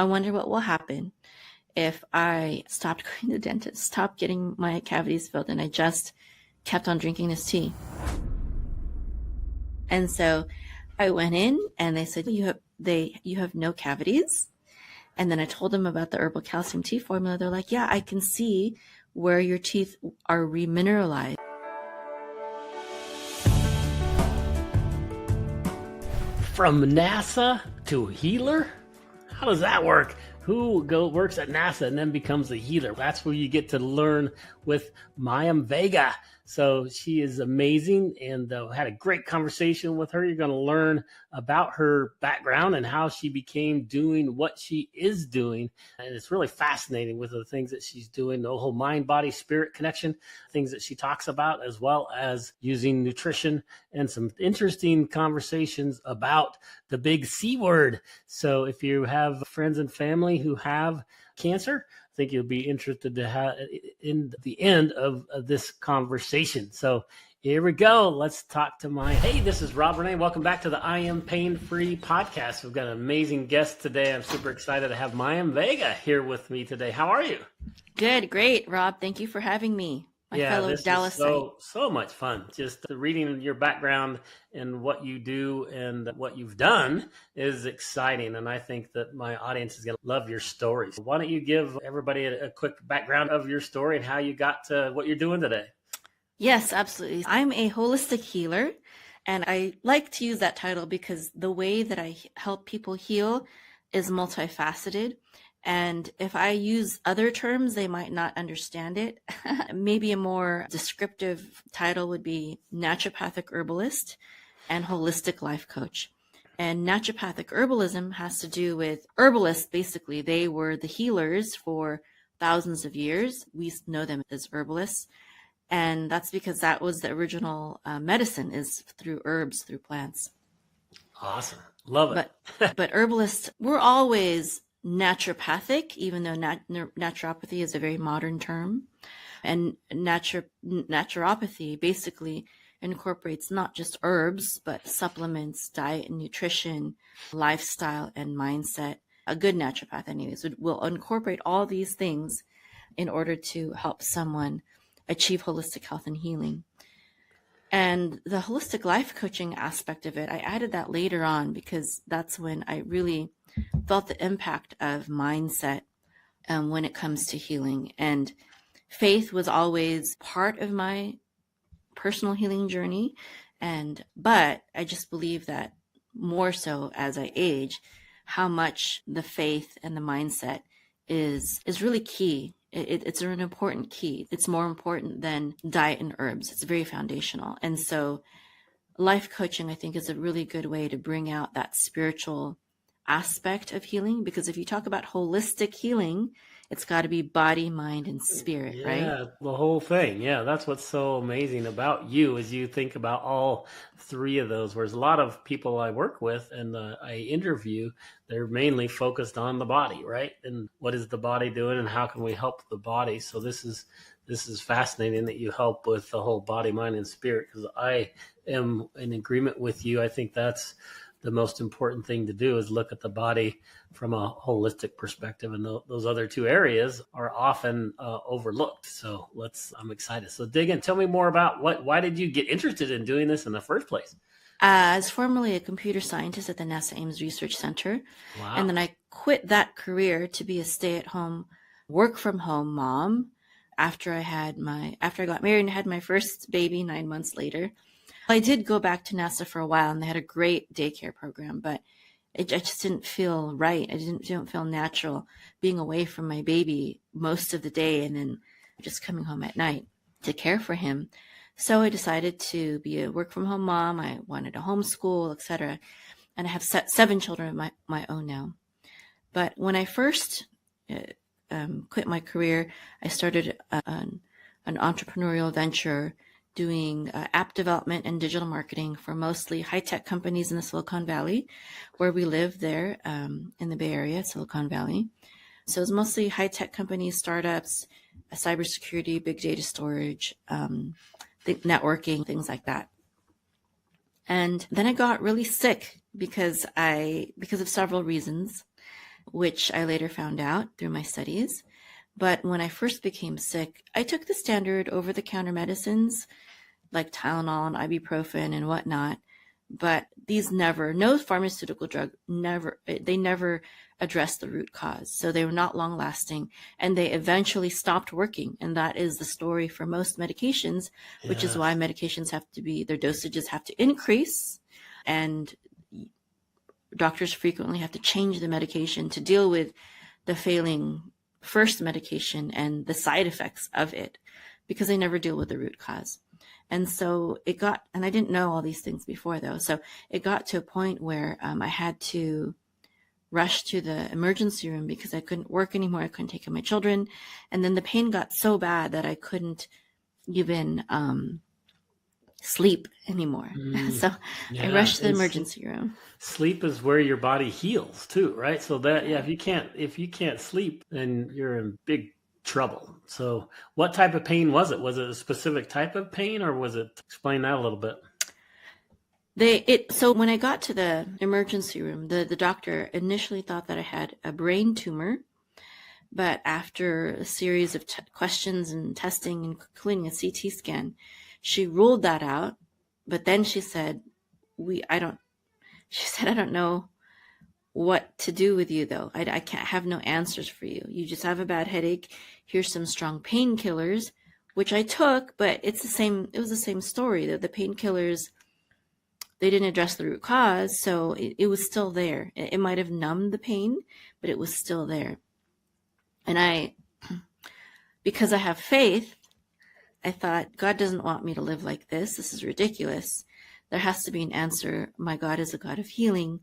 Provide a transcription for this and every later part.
I wonder what will happen if I stopped going to the dentist, stopped getting my cavities filled, and I just kept on drinking this tea. And so I went in and they said, you have no cavities. And then I told them about the herbal calcium tea formula. They're like, yeah, I can see where your teeth are remineralized. From NASA to healer? How does that work? Who works at NASA and then becomes a healer? That's where you get to learn with Mayim Vega. So she is amazing, and had a great conversation with her. You're going to learn about her background and how she became doing what she is doing. And it's really fascinating with the things that she's doing, the whole mind, body, spirit connection, things that she talks about, as well as using nutrition and some interesting conversations about the big C word. So if you have friends and family who have cancer, I think you'll be interested to have in the end of this conversation. So here we go. Let's talk to Hey, this is Rob Renee. Welcome back to the I Am Pain Free podcast. We've got an amazing guest today. I'm super excited to have Mayim Vega here with me today. How are you? Good, great, Rob. Thank you for having me. My fellow Dallas. So much fun. Just reading your background and what you do and what you've done is exciting. And I think that my audience is going to love your stories. Why don't you give everybody a quick background of your story and how you got to what you're doing today? Yes, absolutely. I'm a holistic healer, and I like to use that title because the way that I help people heal is multifaceted. And if I use other terms, they might not understand it. Maybe a more descriptive title would be naturopathic herbalist and holistic life coach. And naturopathic herbalism has to do with herbalists. Basically, they were the healers for thousands of years. We know them as herbalists. And that's because that was the original medicine, is through herbs, through plants. Awesome. Love it. But herbalists, we're always naturopathic, even though naturopathy is a very modern term. And naturopathy basically incorporates not just herbs, but supplements, diet and nutrition, lifestyle and mindset. A good naturopath, anyways, will incorporate all these things in order to help someone achieve holistic health and healing. And the holistic life coaching aspect of it, I added that later on because that's when I really felt the impact of mindset when it comes to healing. And faith was always part of my personal healing journey. But I just believe that more so as I age, how much the faith and the mindset is really key. It's an important key. It's more important than diet and herbs. It's very foundational. And so life coaching, I think, is a really good way to bring out that spiritual aspect of healing, because if you talk about holistic healing, it's got to be body, mind, and spirit, right? Yeah, the whole thing. Yeah, that's what's so amazing about you is you think about all three of those, whereas a lot of people I work with and I interview, they're mainly focused on the body, right? And what is the body doing and how can we help the body? So this is fascinating that you help with the whole body, mind, and spirit, because I am in agreement with you. I think that's the most important thing to do is look at the body from a holistic perspective. And those other two areas are often overlooked. So I'm excited. So dig in. Tell me more about why did you get interested in doing this in the first place? I was formerly a computer scientist at the NASA Ames Research Center. Wow. And then I quit that career to be a stay-at-home, work-from-home mom after I got married and had my first baby 9 months later. I did go back to NASA for a while, and they had a great daycare program, but I just didn't feel right. I didn't feel natural being away from my baby most of the day and then just coming home at night to care for him. So I decided to be a work-from-home mom. I wanted to homeschool, etc. And I have 7 children of my own now. But when I first quit my career, I started an entrepreneurial venture doing app development and digital marketing for mostly high-tech companies in the Silicon Valley, where we live there in the Bay Area, Silicon Valley. So it's mostly high-tech companies, startups, cybersecurity, big data storage, networking, things like that. And then I got really sick because of several reasons. which I later found out through my studies. But when I first became sick, I took the standard over-the-counter medicines like Tylenol and ibuprofen and whatnot. But these no pharmaceutical drug they never addressed the root cause. So they were not long lasting, and they eventually stopped working. And that is the story for most medications, which is why medications their dosages have to increase, and doctors frequently have to change the medication to deal with the failing first medication and the side effects of it, because they never deal with the root cause. And so and I didn't know all these things before though. So it got to a point where I had to rush to the emergency room because I couldn't work anymore. I couldn't take care of my children. And then the pain got so bad that I couldn't even sleep anymore. So I rushed to the emergency room. Sleep is where your body heals too, right? So that, if you can't sleep, then you're in big trouble. So what type of pain was it? Was it a specific type of pain, or was it, explain that a little bit? So when I got to the emergency room, the doctor initially thought that I had a brain tumor, but after a series of questions and testing, including a CT scan, she ruled that out. But then she said, I don't know what to do with you though. I can't have no answers for you. You just have a bad headache. Here's some strong painkillers, which I took, but it was the same story, that the painkillers, they didn't address the root cause. So it was still there. It might have numbed the pain, but it was still there. And because I have faith, I thought, God doesn't want me to live like this. This is ridiculous. There has to be an answer. My God is a God of healing.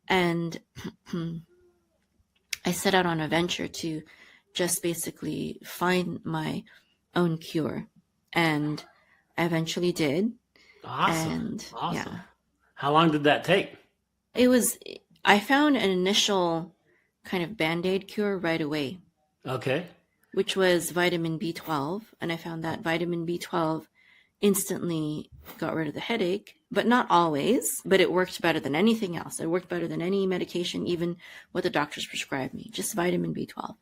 And I set out on a venture to just basically find my own cure. And I eventually did. Awesome. And awesome. Yeah. How long did that take? I found an initial kind of Band-Aid cure right away. Okay. Which was vitamin B12. And I found that vitamin B12 instantly got rid of the headache, but not always, but it worked better than anything else. It worked better than any medication, even what the doctors prescribed me, just vitamin B12.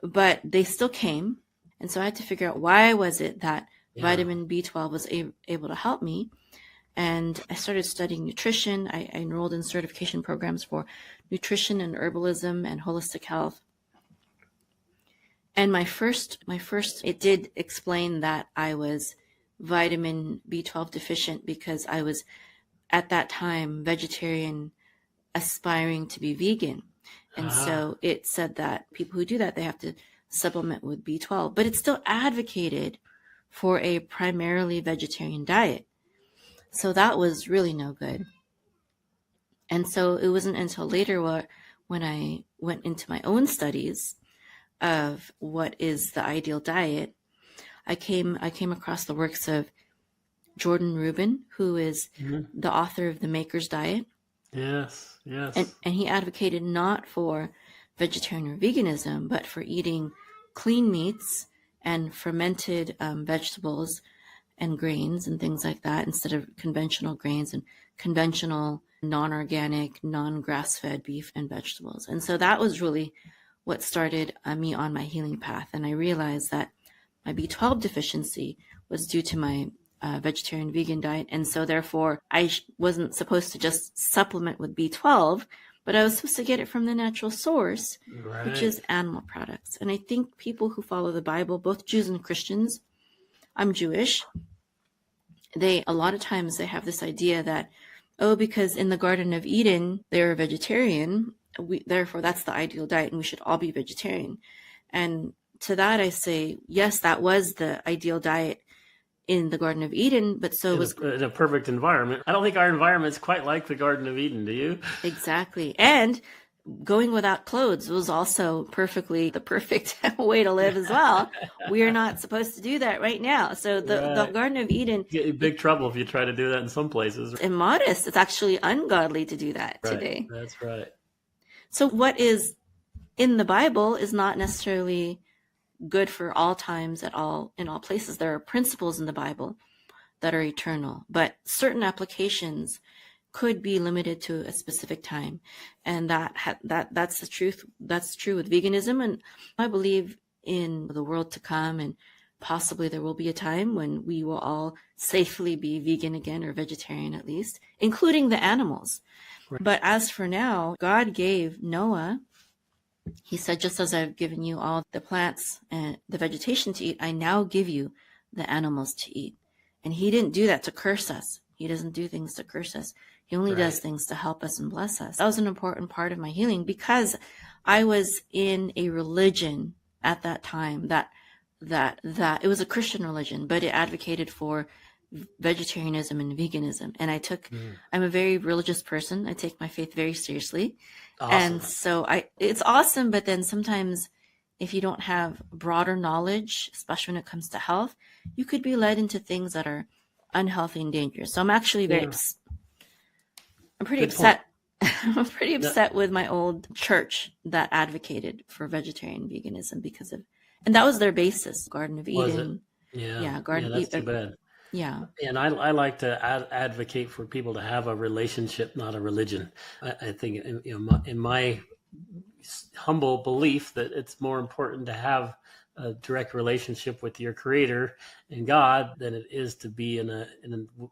But they still came. And so I had to figure out, why was it that vitamin B12 was able to help me? And I started studying nutrition. I enrolled in certification programs for nutrition and herbalism and holistic health. And my first, it did explain that I was vitamin B12 deficient because I was at that time vegetarian, aspiring to be vegan. And so it said that people who do that, they have to supplement with B12, but it still advocated for a primarily vegetarian diet. So that was really no good. And so it wasn't until later when I went into my own studies of what is the ideal diet, I came across the works of Jordan Rubin, who is the author of The Maker's Diet. Yes. And he advocated not for vegetarian or veganism, but for eating clean meats and fermented vegetables and grains and things like that, instead of conventional grains and conventional non-organic, non-grass-fed beef and vegetables. And so that was really what started me on my healing path. And I realized that my B12 deficiency was due to my vegetarian vegan diet. And so therefore I wasn't supposed to just supplement with B12, but I was supposed to get it from the natural source, which is animal products. And I think people who follow the Bible, both Jews and Christians, I'm Jewish, a lot of times they have this idea that, because in the Garden of Eden, they were vegetarian, therefore that's the ideal diet and we should all be vegetarian. And to that I say, yes, that was the ideal diet in the Garden of Eden, but so was in a perfect environment. I don't think our environment's quite like the Garden of Eden, do you? Exactly. And going without clothes was also the perfect way to live as well. We are not supposed to do that right now. So the Garden of Eden, you get in big trouble if you try to do that in some places. Immodest. It's actually ungodly to do that today. That's right. So what is in the Bible is not necessarily good for all times in all places. There are principles in the Bible that are eternal, but certain applications could be limited to a specific time. And that's the truth. That's true with veganism. And I believe in the world to come, and possibly there will be a time when we will all safely be vegan again, or vegetarian at least, including the animals. Right. But as for now, God gave Noah, he said, just as I've given you all the plants and the vegetation to eat, I now give you the animals to eat. And he didn't do that to curse us. He doesn't do things to curse us. He only does things to help us and bless us. That was an important part of my healing, because I was in a religion at that time that it was a Christian religion, but it advocated for vegetarianism and veganism. And I'm a very religious person. I take my faith very seriously. Awesome. And so it's awesome. But then sometimes if you don't have broader knowledge, especially when it comes to health, you could be led into things that are unhealthy and dangerous. So I'm actually I'm pretty upset. I'm pretty upset with my old church that advocated for vegetarian veganism and that was their basis. Garden of Eden. Yeah. Garden of Eden. That's too bad. Yeah. And I like to advocate for people to have a relationship, not a religion. I think in my humble belief that it's more important to have a direct relationship with your creator and God than it is to be in a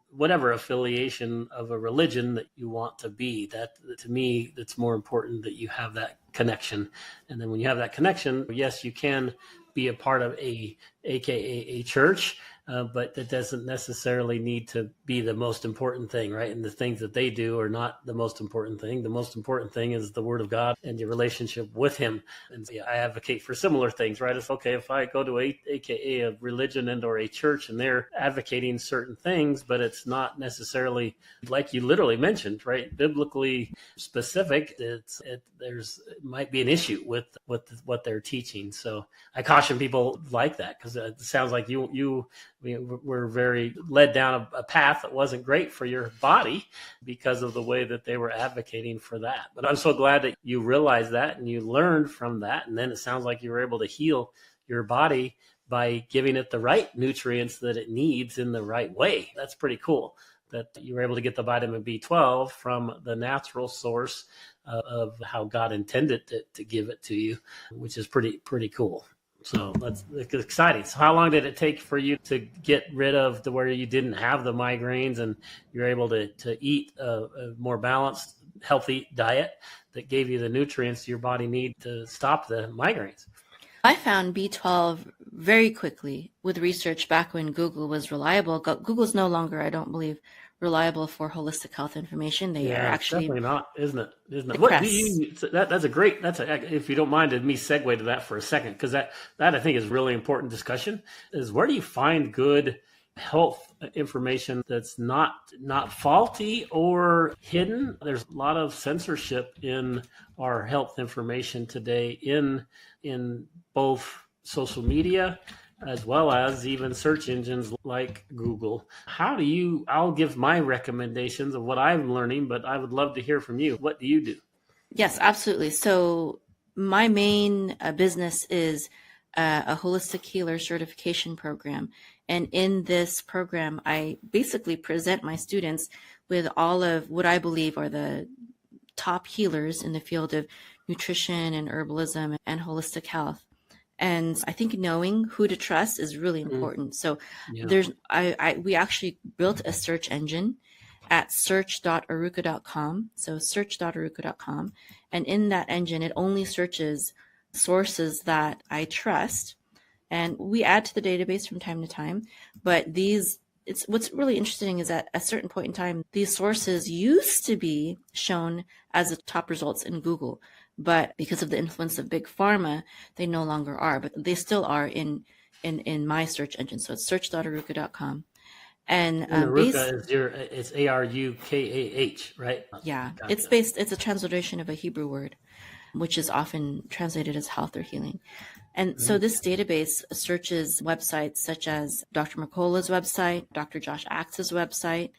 whatever affiliation of a religion that you want to be. That, to me, it's more important that you have that connection. And then when you have that connection, yes, you can be a part of aka a church, but that doesn't necessarily need to be the most important thing, right? And the things that they do are not the most important thing. The most important thing is the Word of God and your relationship with Him. And so, I advocate for similar things, right? It's okay if I go to aka a religion and or a church and they're advocating certain things, but it's not necessarily, like you literally mentioned, right? Biblically specific. It might be an issue with what they're teaching. So I caution people like that, because it sounds like you were very led down a path that wasn't great for your body because of the way that they were advocating for that. But I'm so glad that you realized that and you learned from that. And then it sounds like you were able to heal your body by giving it the right nutrients that it needs in the right way. That's pretty cool that you were able to get the vitamin B12 from the natural source of how God intended to give it to you, which is pretty cool. So that's exciting. So how long did it take for you to get rid of where you didn't have the migraines and you're able to eat a more balanced, healthy diet that gave you the nutrients your body needs to stop the migraines? I found B12 very quickly with research back when Google was reliable. Google's no longer, I don't believe, reliable for holistic health information. They are actually definitely not, isn't it? What do you? That's a great. If you don't mind, me segue to that for a second, because that I think is really important discussion. Is where do you find good health information that's not faulty or hidden? There's a lot of censorship in our health information today in both social media as well as even search engines like Google. I'll give my recommendations of what I'm learning, but I would love to hear from you. What do you do? Yes, absolutely. So my main business is a holistic healer certification program. And in this program, I basically present my students with all of what I believe are the top healers in the field of nutrition and herbalism and holistic health. And I think knowing who to trust is really important. So we actually built a search engine at search.aruka.com. So search.aruka.com. And in that engine, it only searches sources that I trust. And we add to the database from time to time. But what's really interesting is that at a certain point in time, these sources used to be shown as the top results in Google. But because of the influence of big pharma, they no longer are, but they still are in my search engine. So it's search.aruka.com. And Aruka it's Arukah, right? Yeah, it's a transliteration of a Hebrew word, which is often translated as health or healing. And so this database searches websites such as Dr. Mercola's website, Dr. Josh Axe's website,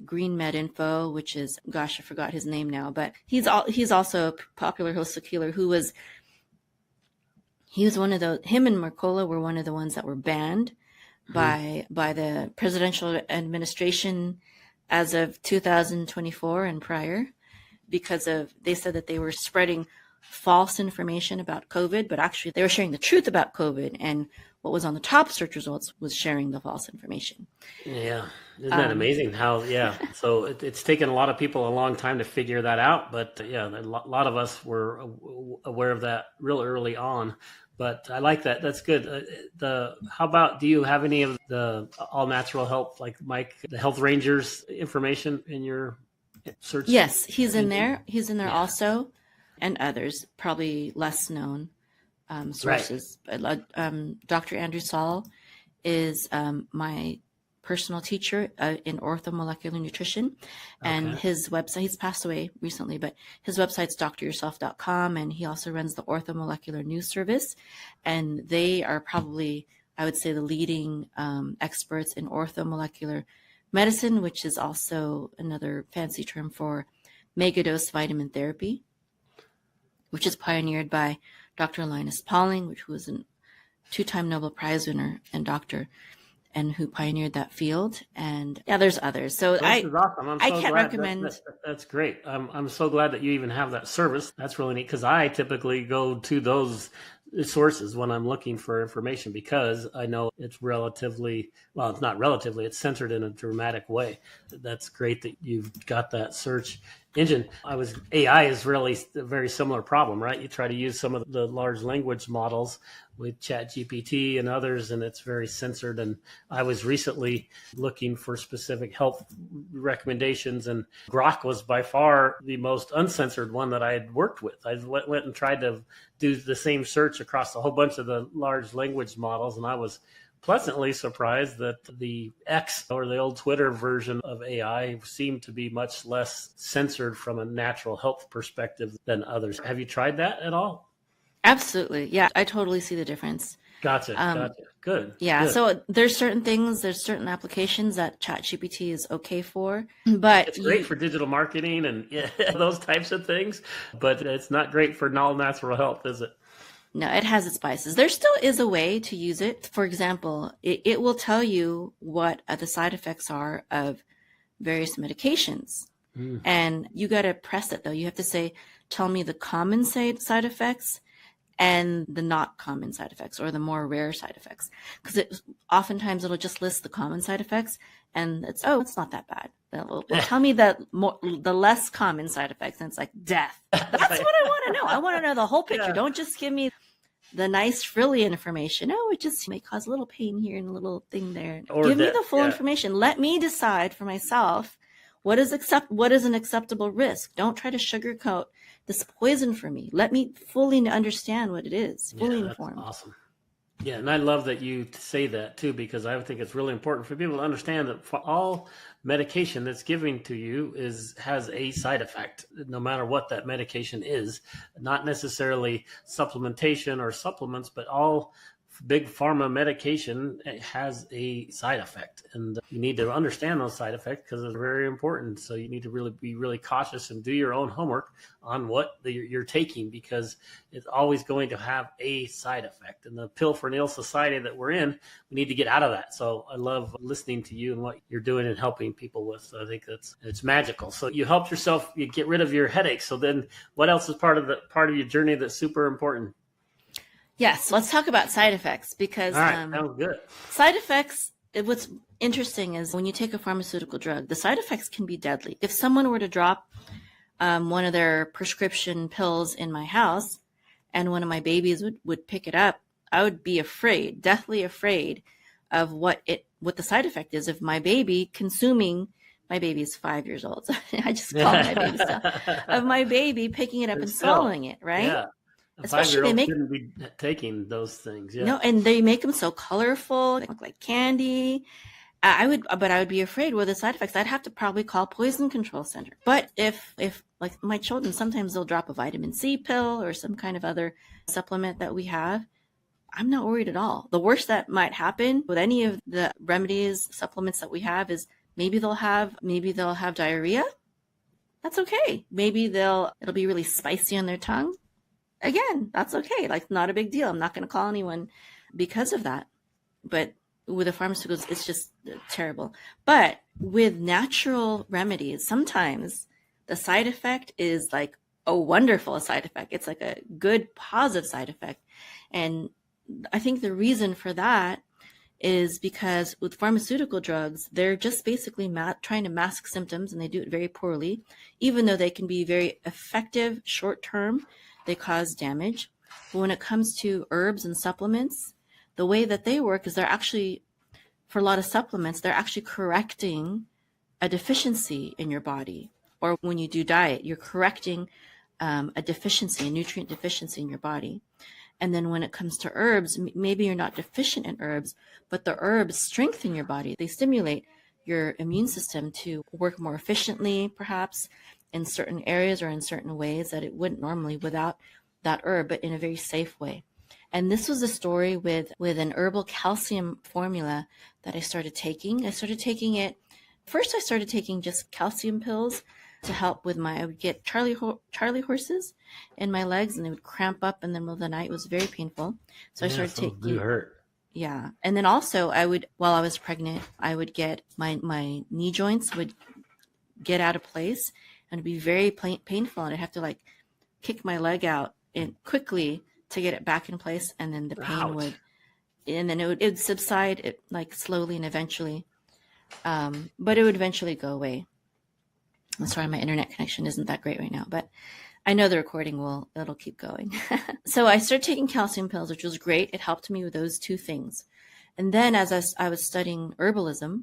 Green Med Info, which is, gosh, I forgot his name now, but he's also a popular holistic healer him and Mercola were one of the ones that were banned by the presidential administration as of 2024 and prior, they said that they were spreading false information about COVID, but actually they were sharing the truth about COVID, and what was on the top search results was sharing the false information. Yeah. Isn't that amazing how, so it's taken a lot of people a long time to figure that out. But yeah, a lot of us were aware of that real early on. But I like that. That's good. How about, do you have any of the all natural health, like Mike, the Health Rangers information in your search? Yes, he's in there. He's in there Yeah. also, and others, probably less known sources. Right. Dr. Andrew Saul is my personal teacher in orthomolecular nutrition, and his website, he's passed away recently, but his website's dryourself.com, and he also runs the orthomolecular news service, and they are probably, I would say, the leading experts in orthomolecular medicine, which is also another fancy term for megadose vitamin therapy, which is pioneered by Dr. Linus Pauling, which was a 2-time Nobel Prize winner and doctor, and who pioneered that field. And yeah, there's others. So This is awesome. I can't recommend. That's great. I'm so glad that you even have that service. That's really neat, because I typically go to those sources when I'm looking for information, because I know it's relatively, well, it's not relatively, it's centered in a dramatic way. That's great that you've got that search engine. AI is really a very similar problem, right? You try to use some of the large language models with ChatGPT and others, and it's very censored. And I was recently looking for specific health recommendations, and Grok was by far the most uncensored one that I had worked with. I went and tried to do the same search across a whole bunch of the large language models, and I was pleasantly surprised that the X, or the old Twitter version of AI, seemed to be much less censored from a natural health perspective than others. Have you tried that at all? Absolutely. Yeah, I totally see the difference. Gotcha. Good. Yeah. Good. So there's certain applications that ChatGPT is okay for, but It's great for digital marketing and those types of things, but it's not great for all natural health, is it? No, it has its biases. There still is a way to use it. For example, it will tell you what the side effects are of various medications. And you got to press it, though. You have to say, tell me the common side effects and the not common side effects, or the more rare side effects. Because oftentimes it'll just list the common side effects, and it's not that bad. Well, tell me the less common side effects, and it's like death. That's what I want to know. I want to know the whole picture. Yeah. Don't just give me the nice frilly information. Oh, it just may cause a little pain here and a little thing there. Give me the full information. Let me decide for myself what is an acceptable risk. Don't try to sugarcoat this poison for me. Let me fully understand what it is. Fully informed. That's awesome. Yeah, and I love that you say that too, because I think it's really important for people to understand that for all medication that's given to you has a side effect, no matter what that medication is. Not necessarily supplementation or supplements, but all big pharma medication has a side effect, and you need to understand those side effects because it's very important. So you need to really be really cautious and do your own homework on what you're taking, because it's always going to have a side effect. And the pill for an ill society that we're in, we need to get out of that. So I love listening to you and what you're doing and helping people with. So I think it's magical. So you helped yourself, you get rid of your headaches. So then what else is part of your journey that's super important? Yes, let's talk about side effects, because all right, sounds good. Side effects, what's interesting is when you take a pharmaceutical drug, the side effects can be deadly. If someone were to drop one of their prescription pills in my house and one of my babies would pick it up, I would be afraid, deathly afraid of what the side effect is of my baby consuming. My baby's 5 years old. I just call my baby stuff. Of my baby picking it up and swallowing it, right? Yeah. Especially they shouldn't be taking those things. Yeah. No, and they make them so colorful. They look like candy. I would be afraid with the side effects. I'd have to probably call Poison Control Center. But if like my children, sometimes they'll drop a vitamin C pill or some kind of other supplement that we have, I'm not worried at all. The worst that might happen with any of the remedies, supplements that we have is maybe they'll have diarrhea. That's okay. Maybe it'll be really spicy on their tongue. Again, that's okay. Like, not a big deal. I'm not going to call anyone because of that. But with the pharmaceuticals, it's just terrible. But with natural remedies, sometimes the side effect is like a wonderful side effect. It's like a good positive side effect. And I think the reason for that is because with pharmaceutical drugs, they're just basically trying to mask symptoms, and they do it very poorly. Even though they can be very effective short term, they cause damage. But when it comes to herbs and supplements, the way that they work is they're actually, for a lot of supplements, they're actually correcting a deficiency in your body. Or when you do diet, you're correcting a deficiency, a nutrient deficiency in your body. And then when it comes to herbs, maybe you're not deficient in herbs, but the herbs strengthen your body. They stimulate your immune system to work more efficiently, perhaps in certain areas or in certain ways that it wouldn't normally without that herb, but in a very safe way. And this was a story with an herbal calcium formula that I started taking. I started taking it. First, I started taking just calcium pills to help with I would get Charlie horses in my legs, and they would cramp up in the middle of the night. It was very painful. So I started taking. Do hurt. Yeah. And then also while I was pregnant, I would get my knee joints would get out of place and it'd be very painful. And I'd have to like kick my leg out and quickly to get it back in place. And then the pain it would subside like slowly and eventually. But it would eventually go away. I'm sorry, my internet connection isn't that great right now, but I know the recording it'll keep going. So I started taking calcium pills, which was great. It helped me with those two things. And then as I was studying herbalism,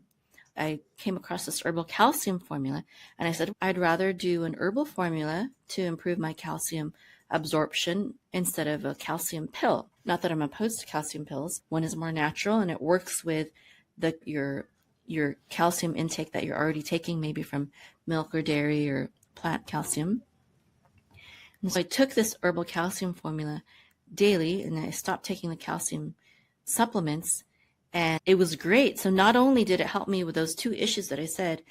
I came across this herbal calcium formula, and I said, I'd rather do an herbal formula to improve my calcium absorption instead of a calcium pill. Not that I'm opposed to calcium pills. One is more natural, and it works with your calcium intake that you're already taking, maybe from milk or dairy or plant calcium. And so I took this herbal calcium formula daily, and I stopped taking the calcium supplements, and it was great. So not only did it help me with those two issues that I said,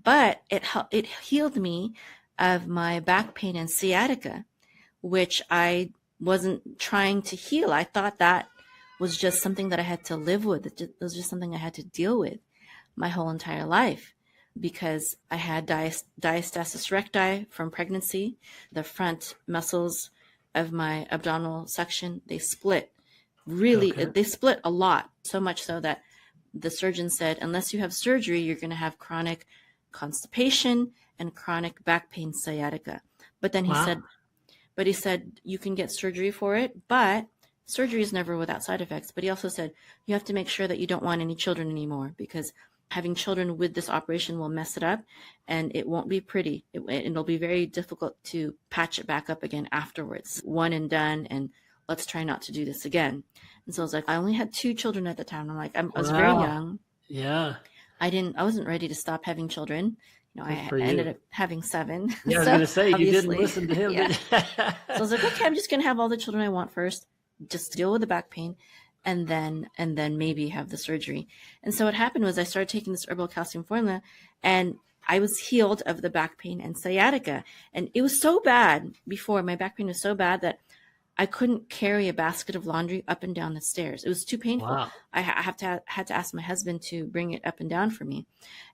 but it healed me of my back pain and sciatica, which I wasn't trying to heal. I thought that was just something that I had to live with. It was just something I had to deal with my whole entire life, because I had diastasis recti from pregnancy. The front muscles of my abdominal section, they split. Really, They split a lot, so much so that the surgeon said, unless you have surgery, you're going to have chronic constipation and chronic back pain, sciatica. But then he said, you can get surgery for it, but surgery is never without side effects. But he also said, you have to make sure that you don't want any children anymore, because having children with this operation will mess it up, and it won't be pretty. It'll be very difficult to patch it back up again afterwards. One and done, and let's try not to do this again. And so I was like, I only had 2 children at the time. I'm like, I was very young. Yeah. I wasn't ready to stop having children. I ended up having 7. Yeah, I was going to say, you didn't listen to him. Yeah. So I was like, okay, I'm just going to have all the children I want first, just deal with the back pain, and then maybe have the surgery. And so what happened was I started taking this herbal calcium formula, and I was healed of the back pain and sciatica. And it was so bad before, my back pain was so bad that I couldn't carry a basket of laundry up and down the stairs. It was too painful. Wow. I had to ask my husband to bring it up and down for me.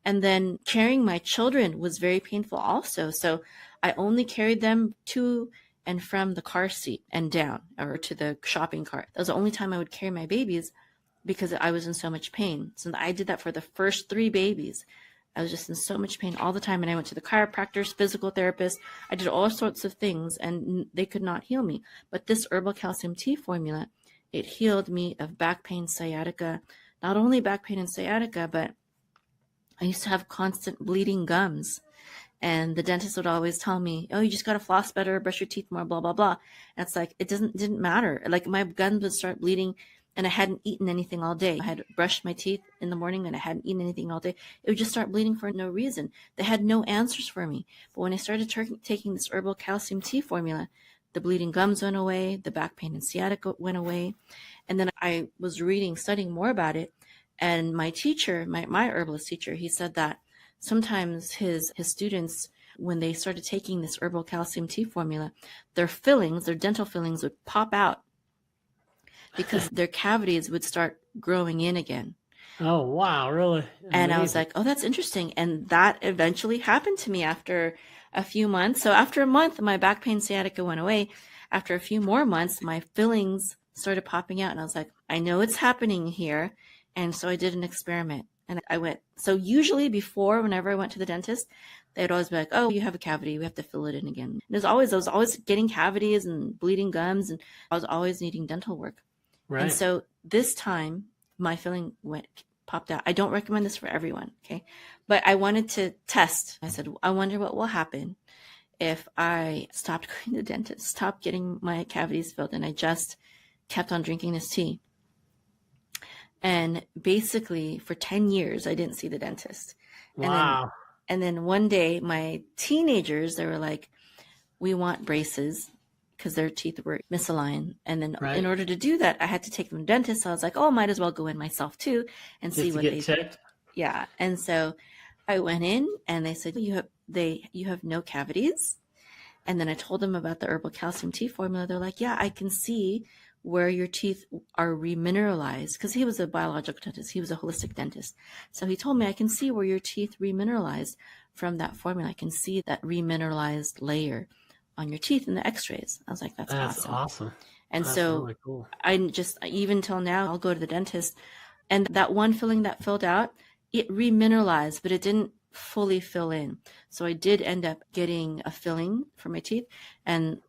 And then carrying my children was very painful also. So I only carried them to and from the car seat and down, or to the shopping cart. That was the only time I would carry my babies, because I was in so much pain. So I did that for the first 3 babies. I was just in so much pain all the time. And I went to the chiropractors, physical therapists. I did all sorts of things, and they could not heal me. But this herbal calcium tea formula, it healed me of back pain, sciatica. Not only back pain and sciatica, but I used to have constant bleeding gums. And the dentist would always tell me, oh, you just got to floss better, brush your teeth more, blah, blah, blah. And it's like, didn't matter. Like, my gums would start bleeding, and I hadn't eaten anything all day. I had brushed my teeth in the morning, and I hadn't eaten anything all day. It would just start bleeding for no reason. They had no answers for me. But when I started taking this herbal calcium tea formula, the bleeding gums went away, the back pain and sciatica went away. And then I was studying more about it. And my teacher, my herbalist teacher, he said that sometimes his students, when they started taking this herbal calcium tea formula, their dental fillings would pop out, because their cavities would start growing in again. Oh, wow. Really And I was amazing. like, oh, that's interesting. And that eventually happened to me after a few months. So after a month, my back pain sciatica went away. After a few more months, my fillings started popping out. And I was like, I know it's happening here. And so I did an experiment and I went. So usually before, whenever I went to the dentist, they'd always be like, oh, you have a cavity. We have to fill it in again. And I was always getting cavities and bleeding gums. And I was always needing dental work. And Right. so this time my filling popped out. I don't recommend this for everyone, okay? But I wanted to test. I said, I wonder what will happen if I stopped going to the dentist, stopped getting my cavities filled, and I just kept on drinking this tea. And basically for 10 years I didn't see the dentist. And then Wow. and then one day my teenagers, they were like, we want braces because their teeth were misaligned. And then in Right. order to do that, I had to take them to the dentist. So I was like, oh, I might as well go in myself too and see Just to what get they, checked. yeah. And so I went in and they said, you have no cavities. And then I told them about the herbal calcium tea formula. They're like, yeah, I can see where your teeth are remineralized, because he was a biological dentist. He was a holistic dentist. So he told me, I can see where your teeth remineralized from that formula. I can see that remineralized layer on your teeth in the x-rays. I was like, that's That's awesome. awesome. And That's so really cool. I just, even till now, I'll go to the dentist and that one filling that filled out, it remineralized, but it didn't fully fill in. So I did end up getting a filling for my teeth, and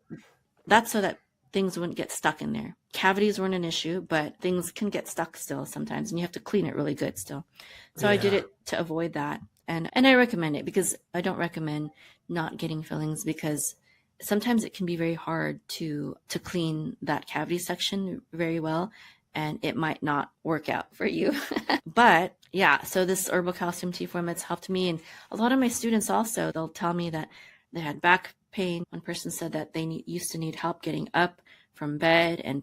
that's so that things wouldn't get stuck in there. Cavities weren't an issue, but things can get stuck still sometimes, and you have to clean it really good still. So I did Yeah. it to avoid that. And I recommend it, because I don't recommend not getting fillings, because sometimes it can be very hard to clean that cavity section very well, and it might not work out for you. But yeah, so this herbal calcium tea format's helped me. And a lot of my students also, they'll tell me that they had back pain. One person said that used to need help getting up from bed and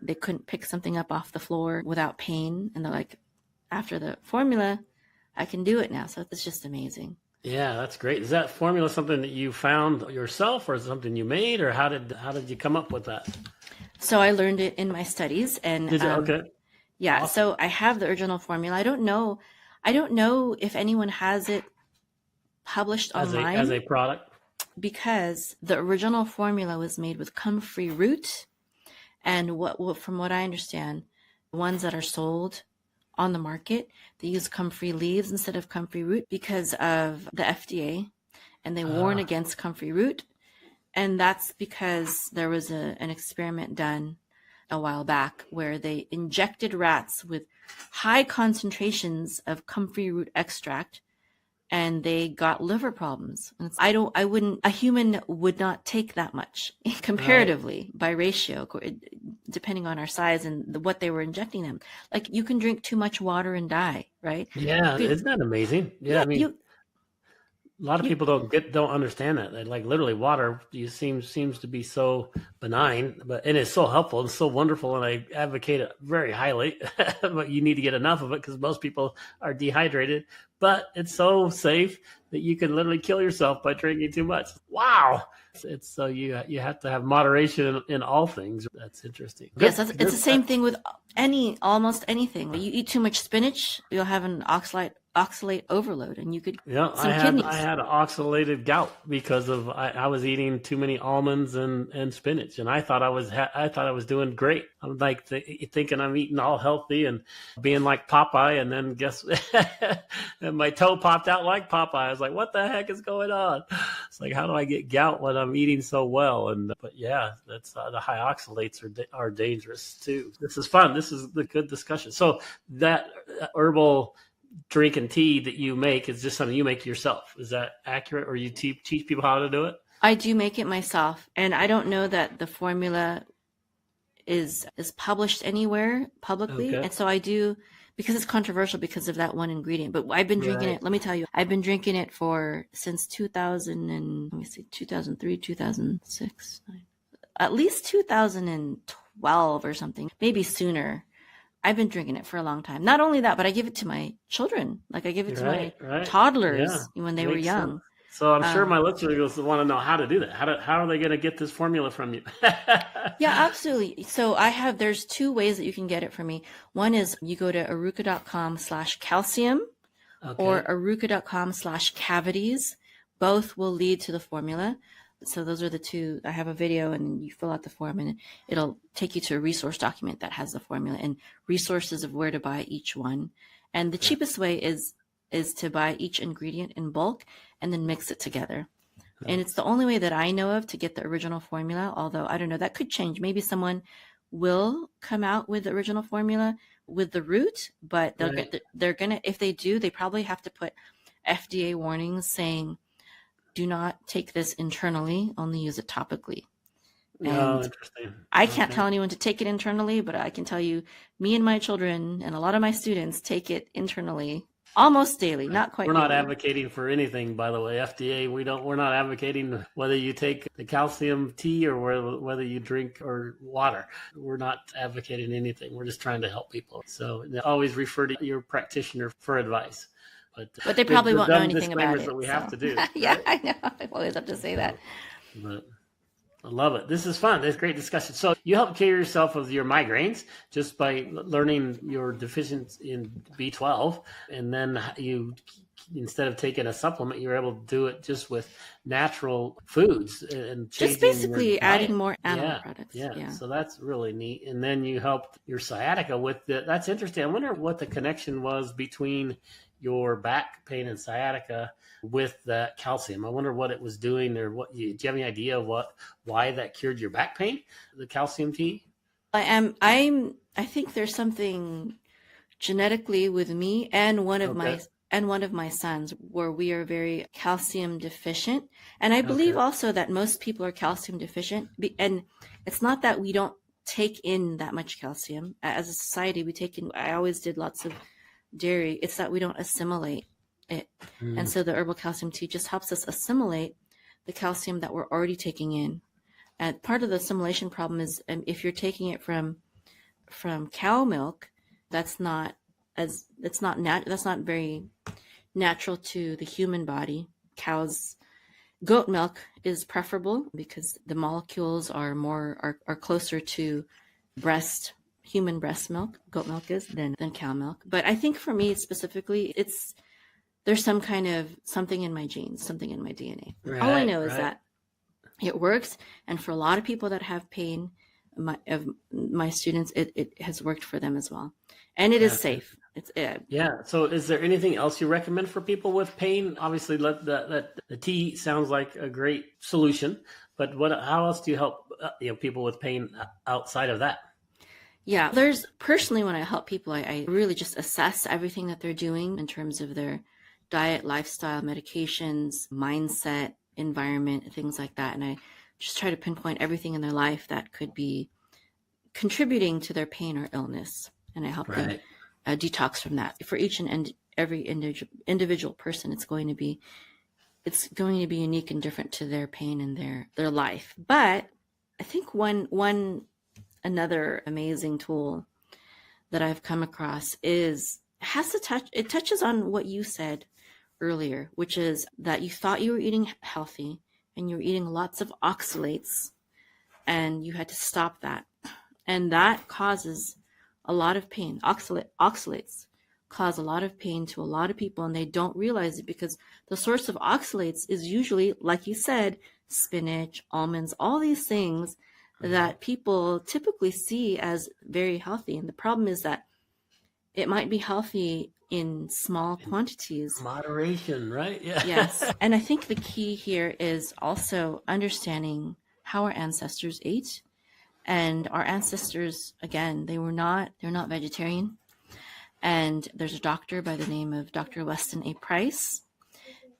they couldn't pick something up off the floor without pain. And they're like, after the formula, I can do it now. So it's just amazing. Yeah, that's great. Is that formula something that you found yourself, or something you made, or how did you come up with that? So I learned it in my studies, and Did you? Okay. yeah, Awesome. so I have the original formula. I don't know if anyone has it published As online, a product. because the original formula was made with comfrey root, and from what I understand, the ones that are sold on the market, they use comfrey leaves instead of comfrey root because of the FDA, and they warn Uh, against comfrey root. And that's because there was an experiment done a while back where they injected rats with high concentrations of comfrey root extract, and they got liver problems. And a human would not take that much right. comparatively by ratio, depending on our size and what they were injecting them. Like, you can drink too much water and die, right? Yeah, isn't that amazing? Yeah, Yeah, I mean, a lot of you, people don't understand that. That, like, literally water seems to be so benign, and it's so helpful and so wonderful, and I advocate it very highly. But you need to get enough of it, because most people are dehydrated. But it's so safe that you can literally kill yourself by drinking too much. Wow, it's so you have to have moderation in all things. That's interesting. yes, Good, it's the good. same thing with almost anything. You eat too much spinach, you'll have an oxalate overload, and you could Yeah, some I kidneys. had oxalated gout because I was eating too many almonds and spinach, and I thought I thought I was doing great. I'm like thinking I'm eating all healthy and being like Popeye, and then guess and my toe popped out like Popeye. I was like, what the heck is going on? It's like, how do I get gout when I'm eating so well? And but yeah, that's the high oxalates are dangerous too. This is fun. This is the good discussion. So that herbal drink and tea that you make is just something you make yourself. Is that accurate? Or you teach people how to do it? I do make it myself, and I don't know that the formula is published anywhere publicly. Okay. And so I do, because it's controversial because of that one ingredient. But I've been drinking Right. it. Let me tell you, I've been drinking it since 2000 and let me see, 2003, 2006, at least 2012 or something, maybe sooner. I've been drinking it for a long time. Not only that, but I give it to my children. Like, I give it to my Right. Right. Yeah. toddlers when they were Makes sense. young. So I'm sure my listeners want to know how to do that. How are they going to get this formula from you? Yeah, absolutely. So there's two ways that you can get it from me. One is you go to aruka.com/calcium or Okay. aruka.com/cavities. Both will lead to the formula. So those are the two. I have a video and you fill out the form and it'll take you to a resource document that has the formula and resources of where to buy each one. And the cheapest way is to buy each ingredient in bulk and then mix it together. And it's the only way that I know of to get the original formula, although I don't know, that could change. Maybe someone will come out with the original formula with the root, but they're going to, if they do, they probably have to put FDA warnings saying, do not take this internally, only use it topically. And interesting. I can't tell anyone to take it internally, but I can tell you, me and my children and a lot of my students take it internally almost daily, not quite. We're not daily. advocating for anything, by the way. FDA, we're not advocating whether you take the calcium tea or whether you drink or water. We're not advocating anything. We're just trying to help people. So always refer to your practitioner for advice. But they probably won't know anything about it. That we have to do. Yeah, right? I know. I always have to say that. But I love it. This is fun. This is great discussion. So you help cure yourself of your migraines just by learning your deficiency in B12. And then you, instead of taking a supplement, you're able to do it just with natural foods and just basically adding more animal products. Yeah. So that's really neat. And then you helped your sciatica with that's interesting. I wonder what the connection was between your back pain and sciatica with that calcium. I wonder what it was doing, or do you have any idea of why that cured your back pain, the calcium tea? I think there's something genetically with me and one of my sons where we are very calcium deficient. And I believe also that most people are calcium deficient. And it's not that we don't take in that much calcium. As a society, I always did lots of dairy. It's that we don't assimilate it. And so the herbal calcium tea just helps us assimilate the calcium that we're already taking in. And part of the assimilation problem is if you're taking it from cow milk, that's not very natural to the human body. Goat milk is preferable because the molecules are closer to human breast milk, goat milk is, than cow milk. But I think for me specifically, there's something in my genes, something in my DNA. All I know is that it works. And for a lot of people that have pain, my students, it has worked for them as well. And it is safe. So is there anything else you recommend for people with pain? Obviously, the tea sounds like a great solution, but how else do you help people with pain outside of that? Yeah, personally, when I help people, I really just assess everything that they're doing in terms of their diet, lifestyle, medications, mindset, environment, things like that. And I just try to pinpoint everything in their life that could be contributing to their pain or illness. And I help them detox from that. For each and every individual person, it's going to be unique and different to their pain and their life. But I think another amazing tool that I've come across it touches on what you said earlier, which is that you thought you were eating healthy and you were eating lots of oxalates and you had to stop that. And that causes a lot of pain. Oxalates cause a lot of pain to a lot of people and they don't realize it because the source of oxalates is usually, like you said, spinach, almonds, all these things that people typically see as very healthy. And the problem is that it might be healthy in small quantities. Moderation, right? Yeah. Yes. And I think the key here is also understanding how our ancestors ate. And our ancestors, again, they're not vegetarian. And there's a doctor by the name of Dr. Weston A. Price.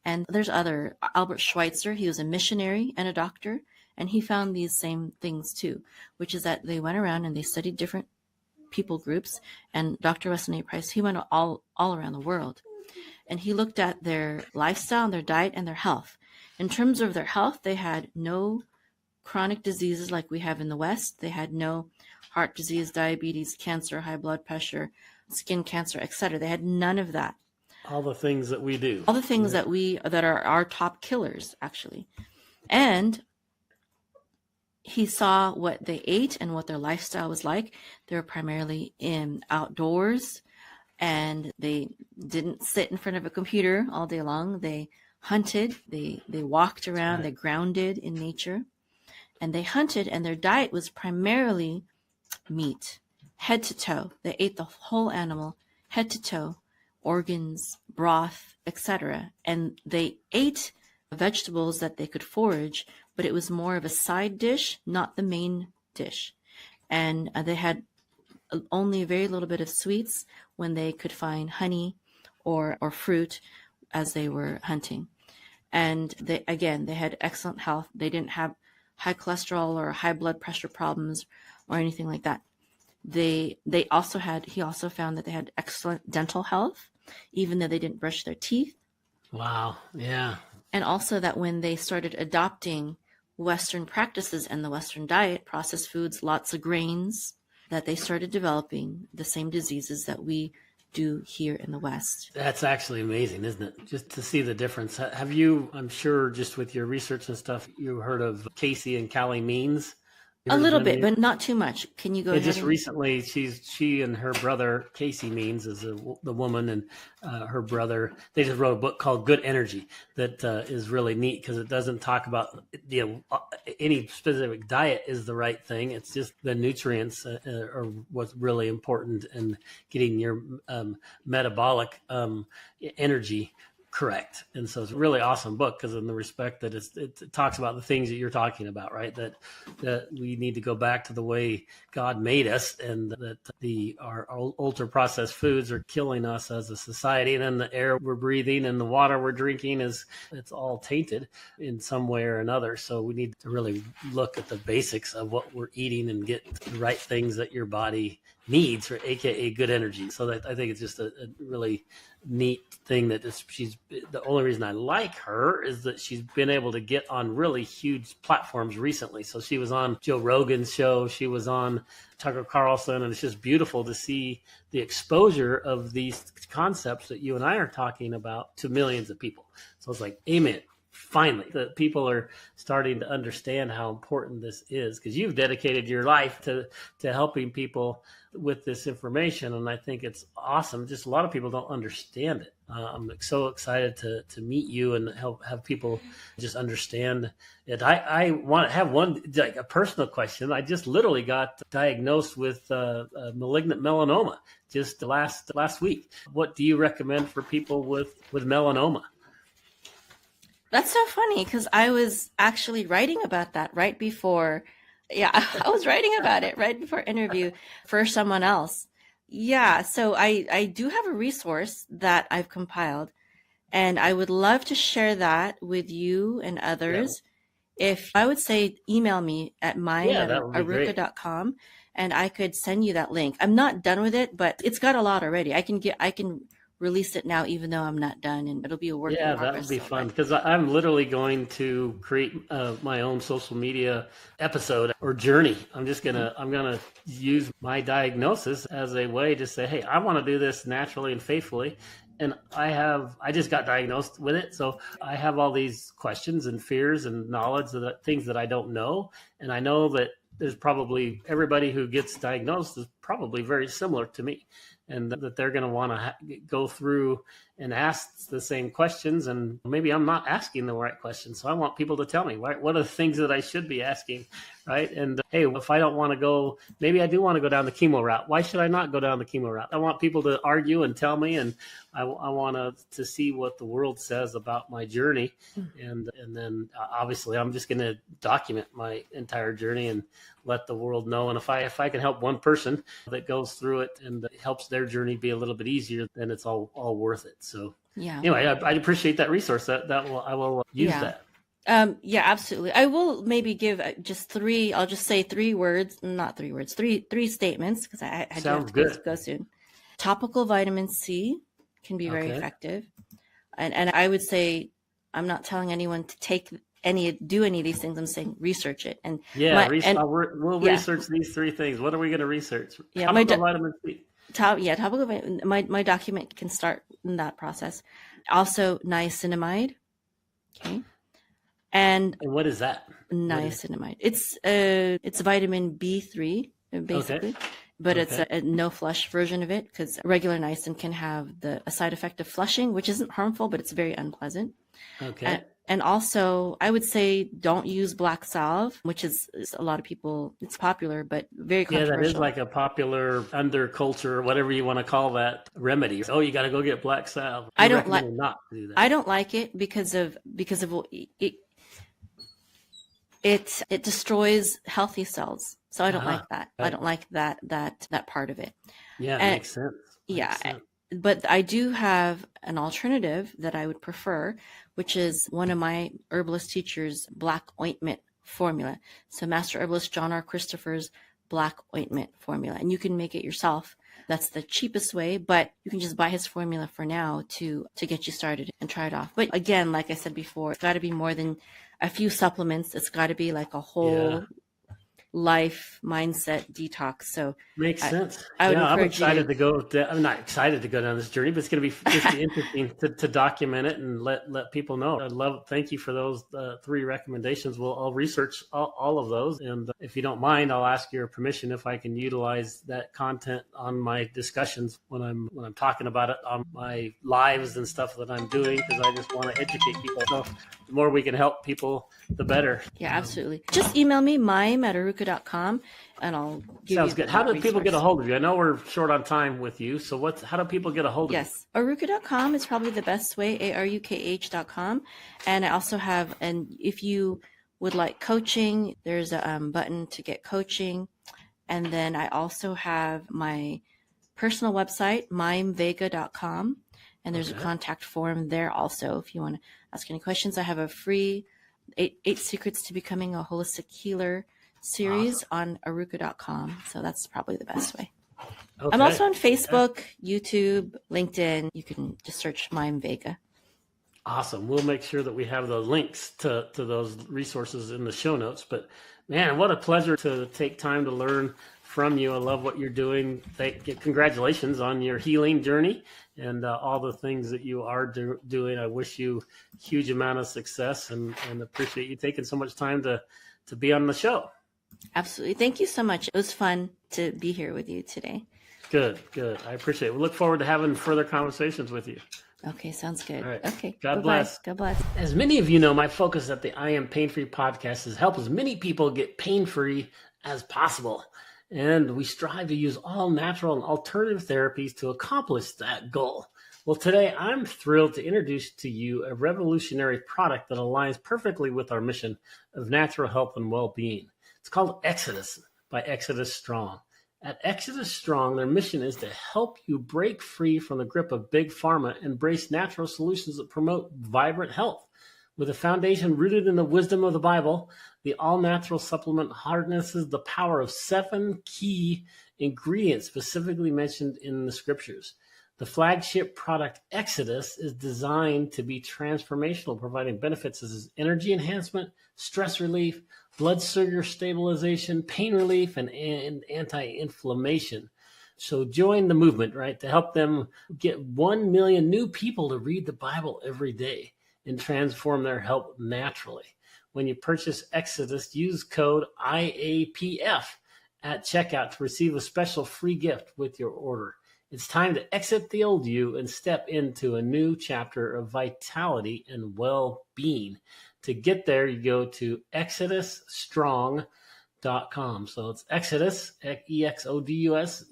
And there's Albert Schweitzer, he was a missionary and a doctor. And he found these same things too, which is that they went around and they studied different people groups. And Dr. Weston A. Price, he went all around the world. And he looked at their lifestyle, and their diet, and their health. In terms of their health, they had no chronic diseases like we have in the West. They had no heart disease, diabetes, cancer, high blood pressure, skin cancer, etc. They had none of that. All the things that we do. All the things that are our top killers, actually. And he saw what they ate and what their lifestyle was like. They were primarily in outdoors, and they didn't sit in front of a computer all day long. They hunted, they walked around, Right. they grounded in nature, and they hunted, and their diet was primarily meat, head to toe. They ate the whole animal, head to toe, organs, broth, etc. And they ate vegetables that they could forage, but it was more of a side dish, not the main dish. And they had only a very little bit of sweets when they could find honey or fruit as they were hunting. And they had excellent health. They didn't have high cholesterol or high blood pressure problems or anything like that. He also found that they had excellent dental health, even though they didn't brush their teeth. Wow. Yeah. And also that when they started adopting Western practices and the Western diet, processed foods, lots of grains, that they started developing the same diseases that we do here in the West. That's actually amazing, isn't it? Just to see the difference. Have you, I'm sure just with your research and stuff, you heard of Casey and Callie Means? A little bit, but not too much. Can you go ahead? Just recently, she and her brother, Casey Means, is the woman, and her brother, they just wrote a book called Good Energy that is really neat because it doesn't talk about any specific diet is the right thing. It's just the nutrients are what's really important in getting your metabolic energy correct. And so it's a really awesome book because in the respect that it talks about the things that you're talking about, right? That we need to go back to the way God made us, and that our ultra processed foods are killing us as a society. And then the air we're breathing and the water we're drinking it's all tainted in some way or another. So we need to really look at the basics of what we're eating and get the right things that your body needs, or AKA good energy. So that I think it's just a really neat thing that she's the only reason I like her is that she's been able to get on really huge platforms recently. So she was on Joe Rogan's show, she was on Tucker Carlson, and it's just beautiful to see the exposure of these concepts that you and I are talking about to millions of people. So it's like, amen. Finally, the people are starting to understand how important this is, because you've dedicated your life to helping people with this information. And I think it's awesome. Just a lot of people don't understand it. I'm so excited to meet you and have people just understand it. I want to have a personal question. I just literally got diagnosed with malignant melanoma just last week. What do you recommend for people with melanoma? That's so funny because I was actually writing about that right before. Yeah, I was writing about it right before interview for someone else. Yeah, so I do have a resource that I've compiled, and I would love to share that with you and others. Yeah. If I would say email me at mayim@aruka.com, and I could send you that link. I'm not done with it, but it's got a lot already. I can release it now, even though I'm not done, and it'll be a work in progress. Yeah, that would be fun, because I'm literally going to create my own social media episode or journey. I'm gonna use my diagnosis as a way to say, hey, I want to do this naturally and faithfully. And I just got diagnosed with it. So I have all these questions and fears and knowledge of things that I don't know. And I know that there's probably everybody who gets diagnosed is probably very similar to me, and that they're going to want to go through and ask the same questions. And maybe I'm not asking the right questions. So I want people to tell me, right, what are the things that I should be asking, right? And hey, if I don't want to go, maybe I do want to go down the chemo route. Why should I not go down the chemo route? I want people to argue and tell me, and I want to see what the world says about my journey. And then obviously I'm just going to document my entire journey and let the world know. And if I can help one person that goes through it and helps their journey be a little bit easier, then it's all worth it. So yeah. Anyway, I appreciate that resource. I will use that. Yeah, absolutely. I will maybe give just three. I'll just say three statements, because I do have to go soon. Topical vitamin C can be very effective, and I would say I'm not telling anyone to do any of these things. I'm saying research it. And we'll research these three things. What are we going to research? Yeah, topical vitamin C. topical my document can start in that process. Also niacinamide. Okay. And what is that? niacinamide. It's vitamin B3 basically. Okay. But it's a no flush version of it, because regular niacin can have a side effect of flushing, which isn't harmful, but it's very unpleasant. Okay. And also, I would say don't use black salve, which is a lot of people, it's popular, but very controversial. Yeah, that is like a popular underculture, whatever you want to call that, remedy. Oh, you got to go get black salve. I don't like not to do that. I don't like it because of it destroys healthy cells. So I don't like that. Right. I don't like that part of it. Yeah, makes sense. Makes sense. But I do have an alternative that I would prefer, which is one of my herbalist teachers' black ointment formula. So Master Herbalist John R. Christopher's black ointment formula. And you can make it yourself. That's the cheapest way, but you can just buy his formula for now to get you started and try it off. But again, like I said before, it's got to be more than a few supplements. It's got to be like a whole life mindset detox. So makes sense. I'm excited to go. I'm not excited to go down this journey, but it's going to be just interesting to document it and let people know. Thank you for those 3 recommendations. I'll research all of those, and if you don't mind, I'll ask your permission if I can utilize that content on my discussions when I'm talking about it on my lives and stuff that I'm doing, because I just want to educate people. So the more we can help people, the better. Yeah, absolutely. Just email me, mayim@aruka.com, and I'll give Sounds you good. How do resource. people get a hold of you? I know we're short on time with you, so how do people get a hold of you? Yes, aruka.com is probably the best way, arukh.com. And I also have, and if you would like coaching, there's a button to get coaching. And then I also have my personal website, mayimvega.com, and there's a contact form there also if you want to ask any questions. I have a free 8 Secrets to Becoming a Holistic Healer series on aruka.com. So that's probably the best way. Okay. I'm also on Facebook, YouTube, LinkedIn. You can just search Mayim Vega. Awesome. We'll make sure that we have the links to those resources in the show notes. But man, what a pleasure to take time to learn from you. I love what you're doing. Congratulations on your healing journey and all the things that you are doing. I wish you a huge amount of success and appreciate you taking so much time to be on the show. Absolutely. Thank you so much. It was fun to be here with you today. Good. I appreciate it. We look forward to having further conversations with you. Okay, sounds good. All right. Okay. God bless. God bless. As many of you know, my focus at the I Am Pain-Free podcast is help as many people get pain-free as possible. And we strive to use all natural and alternative therapies to accomplish that goal. Well, today I'm thrilled to introduce to you a revolutionary product that aligns perfectly with our mission of natural health and well-being. It's called Exodus by Exodus Strong. At Exodus Strong, their mission is to help you break free from the grip of big pharma and embrace natural solutions that promote vibrant health. With a foundation rooted in the wisdom of the Bible, the all-natural supplement harnesses the power of 7 key ingredients specifically mentioned in the scriptures. The flagship product Exodus is designed to be transformational, providing benefits as energy enhancement, stress relief, blood sugar stabilization, pain relief, and anti-inflammation. So join the movement, right, to help them get 1 million new people to read the Bible every day and transform their health naturally. When you purchase Exodus, use code IAPF at checkout to receive a special free gift with your order. It's time to exit the old you and step into a new chapter of vitality and well-being. To get there, you go to exodusstrong.com. So it's Exodus, EXODUS,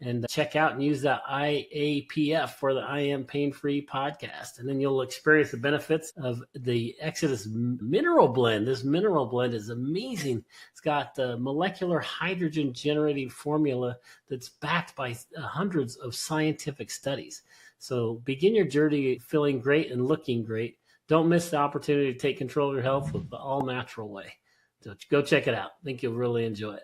and check out and use that IAPF for the I Am Pain-Free podcast. And then you'll experience the benefits of the Exodus mineral blend. This mineral blend is amazing. It's got the molecular hydrogen generating formula that's backed by hundreds of scientific studies. So begin your journey feeling great and looking great. Don't miss the opportunity to take control of your health with the all-natural way. So go check it out. I think you'll really enjoy it.